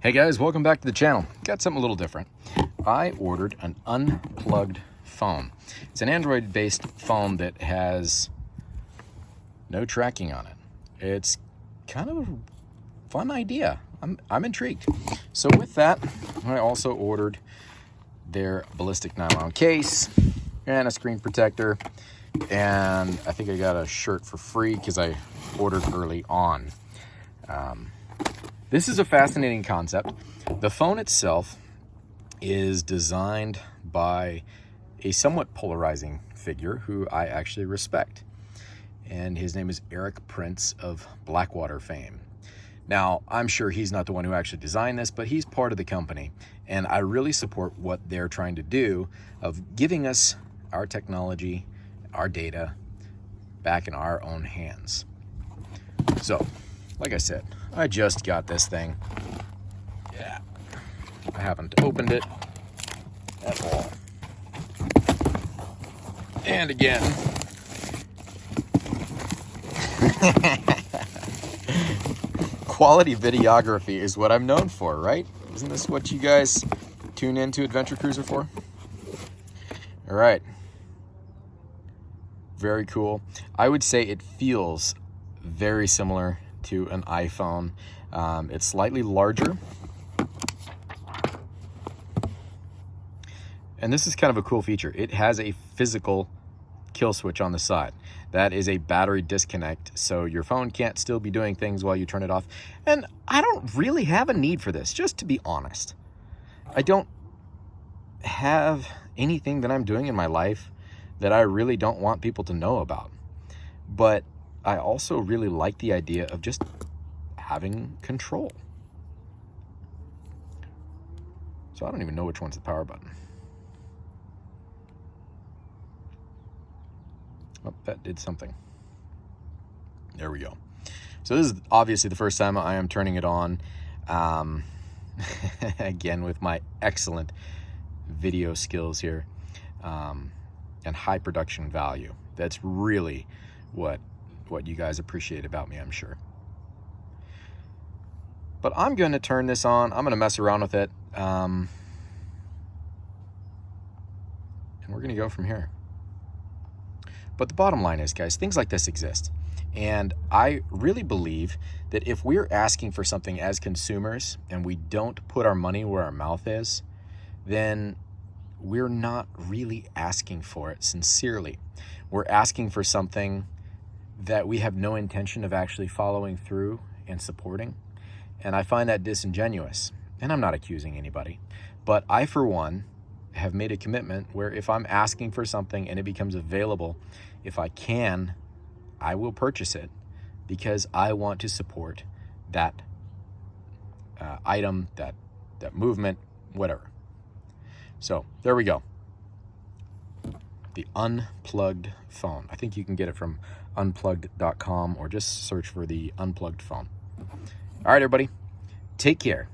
Hey guys, welcome back to the channel. Got something a little different. I ordered an unplugged phone. It's an Android-based phone that has no tracking on it. It's kind of a fun idea. I'm intrigued. So with that, I also ordered their ballistic nylon case and a screen protector, and I think I got a shirt for free because I ordered early on. This is a fascinating concept. The phone itself is designed by a somewhat polarizing figure who I actually respect. And his name is Eric Prince of Blackwater fame. Now, I'm sure he's not the one who actually designed this, but he's part of the company. And I really support what they're trying to do of giving us our technology, our data, back in our own hands. So, like I said, I just got this thing. Yeah, I haven't opened it at all. And again, quality videography is what I'm known for, right? Isn't this what you guys tune into Adventure Cruiser for? All right. Very cool. I would say it feels very similar to an iPhone. It's slightly larger. And this is kind of a cool feature. It has a physical kill switch on the side. That is a battery disconnect, so your phone can't still be doing things while you turn it off. And I don't really have a need for this, just to be honest. I don't have anything that I'm doing in my life that I really don't want people to know about. But I also really like the idea of just having control. So I don't even know which one's the power button. Oh, that did something. There we go. So this is obviously the first time I am turning it on. Again, with my excellent video skills here and high production value. That's really what you guys appreciate about me, I'm sure. But I'm going to turn this on. I'm going to mess around with it. And we're going to go from here. But the bottom line is, guys, things like this exist. And I really believe that if we're asking for something as consumers and we don't put our money where our mouth is, then we're not really asking for it sincerely. We're asking for something that we have no intention of actually following through and supporting. And I find that disingenuous. And I'm not accusing anybody. But I, for one, have made a commitment where if I'm asking for something and it becomes available, if I can, I will purchase it because I want to support that item, that movement, whatever. So there we go. The Unplugged Phone. I think you can get it from unplugged.com or just search for the Unplugged Phone. All right, everybody, take care.